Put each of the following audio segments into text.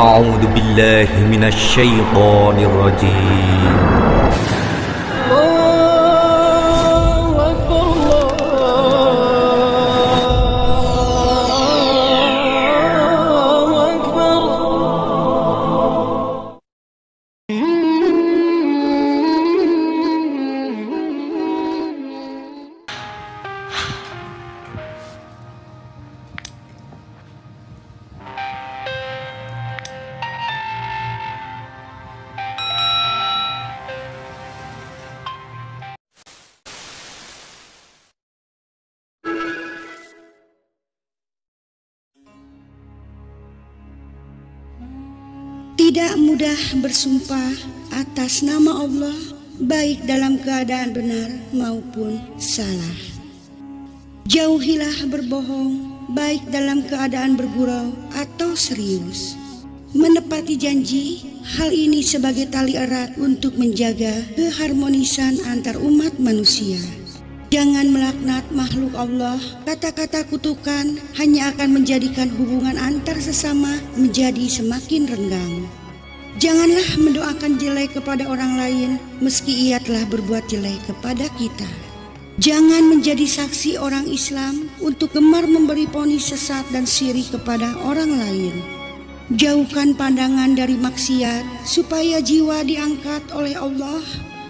أعوذ بالله من الشيطان الرجيم. Tidak mudah bersumpah atas nama Allah, baik dalam keadaan benar maupun salah. Jauhilah berbohong, baik dalam keadaan bergurau atau serius. Menepati janji, hal ini sebagai tali erat untuk menjaga keharmonisan antar umat manusia. Jangan melaknat makhluk Allah, kata-kata kutukan hanya akan menjadikan hubungan antar sesama menjadi semakin renggang. Janganlah mendoakan jelek kepada orang lain meski ia telah berbuat jelek kepada kita. Jangan menjadi saksi orang Islam untuk gemar memberi vonis sesat dan syirik kepada orang lain. Jauhkan pandangan dari maksiat supaya jiwa diangkat oleh Allah,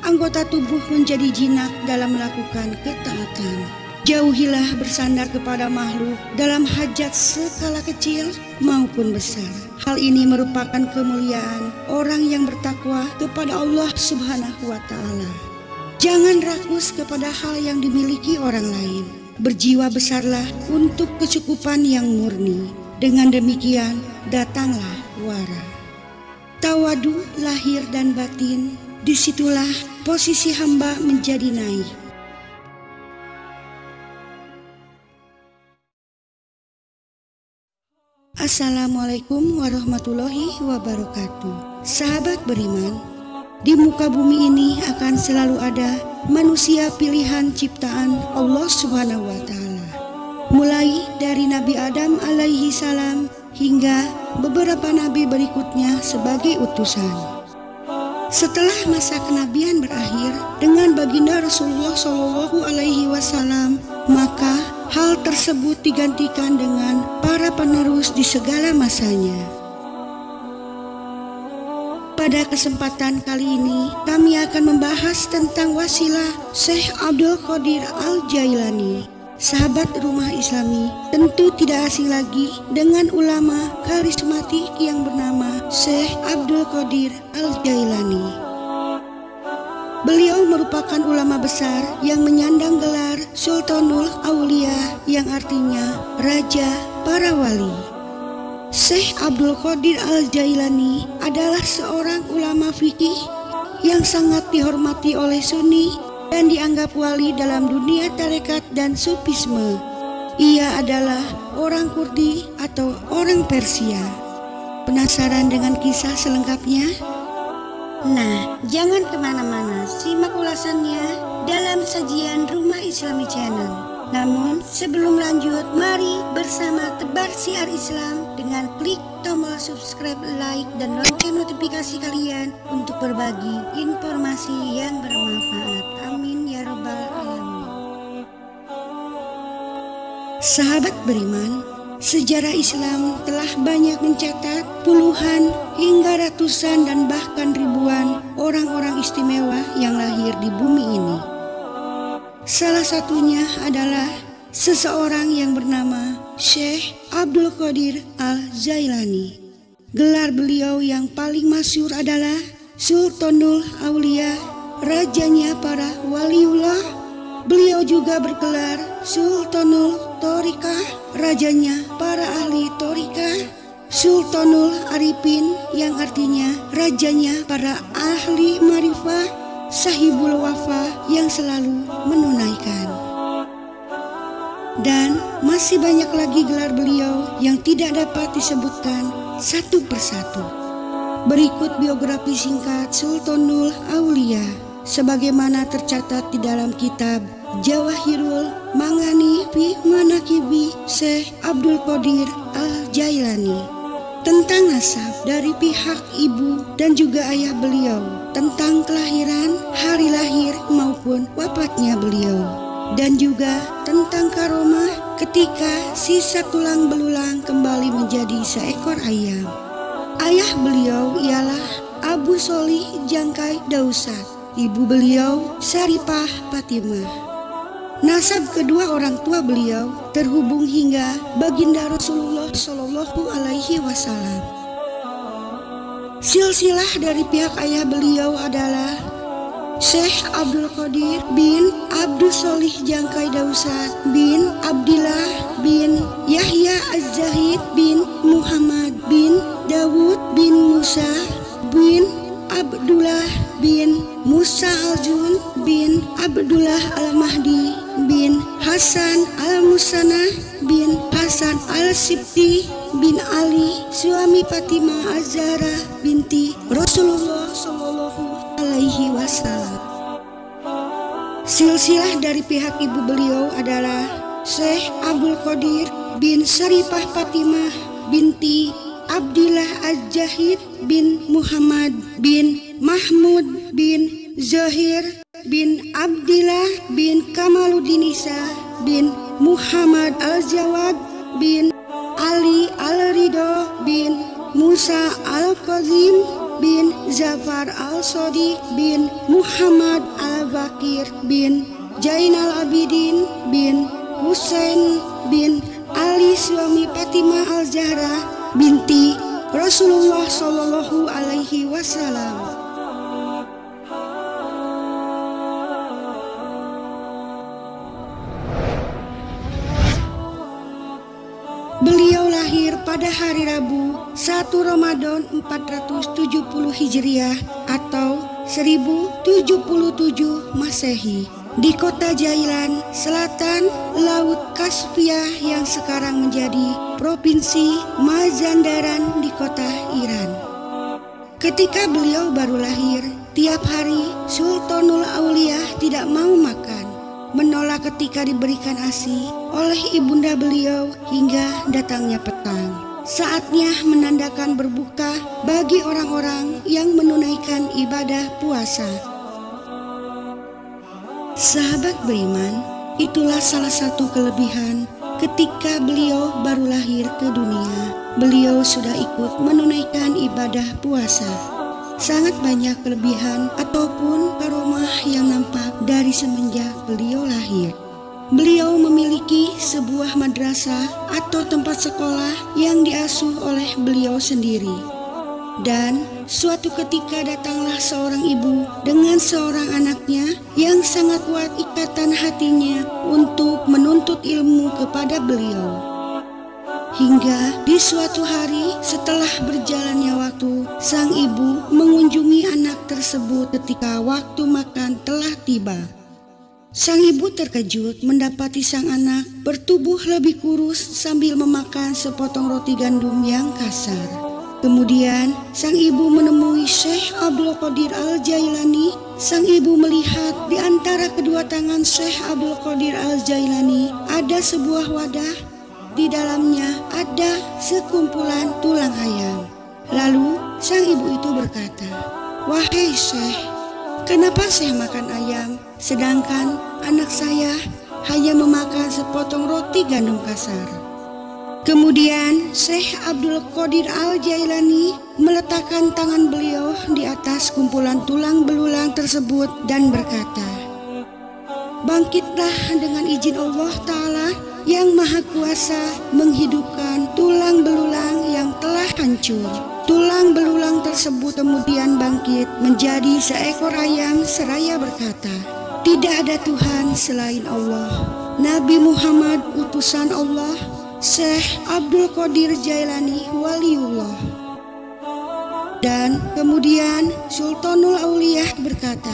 anggota tubuh menjadi jinak dalam melakukan ketaatan. Jauhilah bersandar kepada makhluk dalam hajat skala kecil maupun besar. Hal ini merupakan kemuliaan orang yang bertakwa kepada Allah Subhanahu wa Ta'ala. Jangan rakus kepada hal yang dimiliki orang lain. Berjiwa besarlah untuk kecukupan yang murni. Dengan demikian datanglah wara. Tawadu lahir dan batin, disitulah posisi hamba menjadi naik. Assalamualaikum warahmatullahi wabarakatuh. Sahabat beriman, di muka bumi ini akan selalu ada manusia pilihan ciptaan Allah Subhanahu wa Ta'ala. Mulai dari Nabi Adam alaihi salam hingga beberapa nabi berikutnya sebagai utusan. Setelah masa kenabian berakhir dengan baginda Rasulullah Shallallahu Alaihi Wasallam, maka hal tersebut digantikan dengan para penerus di segala masanya. Pada kesempatan kali ini, kami akan membahas tentang wasilah Syekh Abdul Qadir Al-Jailani. Sahabat rumah Islami tentu tidak asing lagi dengan ulama karismatik yang bernama Syekh Abdul Qadir Al-Jailani. Beliau merupakan ulama besar yang menyandang gelar Sultanul Aulia yang artinya Raja Para Wali. Syekh Abdul Qadir Al-Jailani adalah seorang ulama fikih yang sangat dihormati oleh Sunni dan dianggap wali dalam dunia tarekat dan sufisme. Ia adalah orang Kurdi atau orang Persia. Penasaran dengan kisah selengkapnya? Nah, jangan kemana-mana, simak ulasannya dalam sajian Rumah Islami Channel. Namun sebelum lanjut, mari bersama tebar siar Islam dengan klik tombol subscribe, like, dan lonceng notifikasi kalian untuk berbagi informasi yang bermanfaat. Amin ya rabbal alamin. Sahabat beriman, sejarah Islam telah banyak mencatat puluhan hingga ratusan dan bahkan ribuan orang-orang istimewa yang lahir di bumi ini. Salah satunya adalah seseorang yang bernama Syekh Abdul Qadir Al-Jailani. Gelar beliau yang paling masyhur adalah Sultanul Aulia, rajanya para waliullah. Beliau juga bergelar Sultanul Thoriqah, rajanya para ahli thoriqah. Sultanul Arifin yang artinya rajanya para ahli marifah. Sahibul Wafa yang selalu menunaikan. Dan masih banyak lagi gelar beliau yang tidak dapat disebutkan satu persatu. Berikut biografi singkat Sultanul Aulia sebagaimana tercatat di dalam kitab Jawahirul Ma'ani fi Manaqibi Syekh Abdul Qadir Al-Jailani. tentang nasab dari pihak ibu dan juga ayah beliau, tentang kelahiran, hari lahir maupun wafatnya beliau, dan juga tentang karomah ketika sisa tulang belulang kembali menjadi seekor ayam. Ayah beliau ialah Abu Sholih Jangkai Dausat, ibu beliau Syarifah Fatimah. Nasab kedua orang tua beliau terhubung hingga baginda Rasulullah Shallallahu Alaihi Wasallam. Silsilah dari pihak ayah beliau adalah Syekh Abdul Qadir bin Abdul Sholih Jangkai Dausat bin Abdillah bin Yahya Az-Zahid bin Muhammad bin Dawud bin Musa bin Abdullah bin Musa Al-Jun bin Abdullah Al-Mahdi bin Hasan Al-Musanna bin Hasan Al-Sibti bin Ali suami Fatimah Az-Zahra binti Rasulullah Shallallahu Alaihi Wasallam. Silsilah dari pihak ibu beliau adalah Syekh Abdul Qadir bin Syarifah Fatimah binti Abdillah Az-Zahid bin Muhammad bin Mahmud bin Zahir bin Abdillah bin Kamaluddin Isa bin Muhammad Al-Jawad bin Ali Al-Ridho bin Musa Al-Qazim bin Zafar Al-Sodiq bin Muhammad Al-Bakir bin Jainal Abidin bin Husain bin Ali suami Fatimah Al-Zahra binti Rasulullah Shallallahu Alaihi Wasallam. Beliau lahir pada hari Rabu 1 Ramadan 470 Hijriah atau 1077 Masehi di kota Jailan, selatan Laut Kaspia yang sekarang menjadi Provinsi Mazandaran di kota Iran. Ketika beliau baru lahir, tiap hari Sultanul Aulia tidak mau makan, menolak ketika diberikan ASI oleh ibunda beliau hingga datangnya petang. Saatnya menandakan berbuka bagi orang-orang yang menunaikan ibadah puasa. Sahabat beriman, itulah salah satu kelebihan ketika beliau baru lahir ke dunia. Beliau sudah ikut menunaikan ibadah puasa. Sangat banyak kelebihan ataupun karomah yang nampak dari semenjak beliau lahir. Beliau memiliki sebuah madrasah atau tempat sekolah yang diasuh oleh beliau sendiri. Dan suatu ketika datanglah seorang ibu dengan seorang anaknya yang sangat kuat ikatan hatinya untuk menuntut ilmu kepada beliau. Hingga di suatu hari setelah berjalannya waktu, sang ibu mengunjungi anak tersebut ketika waktu makan telah tiba. Sang ibu terkejut mendapati sang anak bertubuh lebih kurus sambil memakan sepotong roti gandum yang kasar. Kemudian sang ibu menemui Syekh Abdul Qadir Al-Jailani. Sang ibu melihat di antara kedua tangan Syekh Abdul Qadir Al-Jailani ada sebuah wadah. Di dalamnya ada sekumpulan tulang ayam. Lalu sang ibu itu berkata, "Wahai Syekh, kenapa saya makan ayam sedangkan anak saya hanya memakan sepotong roti gandum kasar?" Kemudian Syekh Abdul Qadir Al-Jailani meletakkan tangan beliau di atas kumpulan tulang belulang tersebut dan berkata, "Bangkitlah dengan izin Allah Ta'ala yang Maha Kuasa menghidupkan tulang belulang yang telah hancur." Tulang belulang tersebut kemudian bangkit menjadi seekor ayam seraya berkata, "Tidak ada Tuhan selain Allah. Nabi Muhammad utusan Allah. Syekh Abdul Qadir Jailani waliullah." Dan kemudian Sultanul Aulia berkata,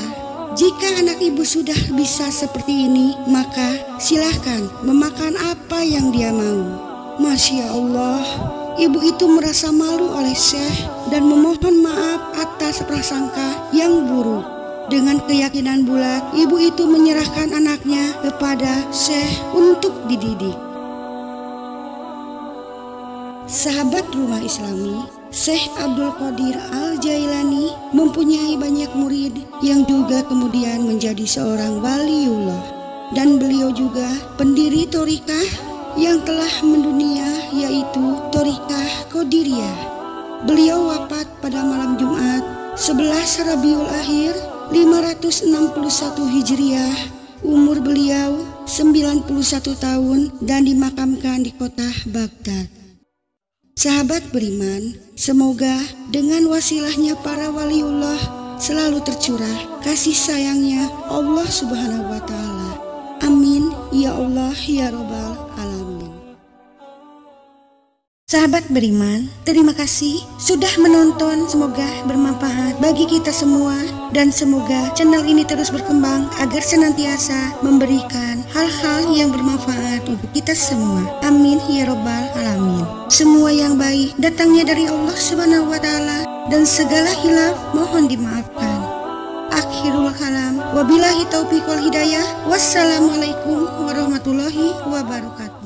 "Jika anak ibu sudah bisa seperti ini, maka silahkan memakan apa yang dia mau." Masya Allah, ibu itu merasa malu oleh Syekh dan memohon maaf atas prasangka yang buruk. Dengan keyakinan bulat, ibu itu menyerahkan anaknya kepada Syekh untuk dididik. sahabat rumah Islami, Syekh Abdul Qadir Al-Jailani mempunyai banyak murid yang juga kemudian menjadi seorang waliullah. Dan beliau juga pendiri thorikah yang telah mendunia, yaitu thorikah Qadiriyah. Beliau wafat pada malam Jumat 11 Rabiul Akhir 561 Hijriah. Umur beliau 91 tahun dan dimakamkan di kota Baghdad. Sahabat beriman, semoga dengan wasilahnya para waliullah selalu tercurah kasih sayangnya Allah Subhanahu wa Ta'ala. Amin ya Allah ya Rabbal Alamin. Sahabat beriman, terima kasih sudah menonton. Semoga bermanfaat bagi kita semua dan semoga channel ini terus berkembang agar senantiasa memberikan hal-hal yang bermanfaat untuk kita semua. Amin ya Rabbal Alamin. Semua yang baik datangnya dari Allah Subhanahu wa Ta'ala dan segala hilaf mohon dimaafkan. Akhirul kalam, wabillahi taufiq wal hidayah. Wassalamualaikum warahmatullahi wabarakatuh.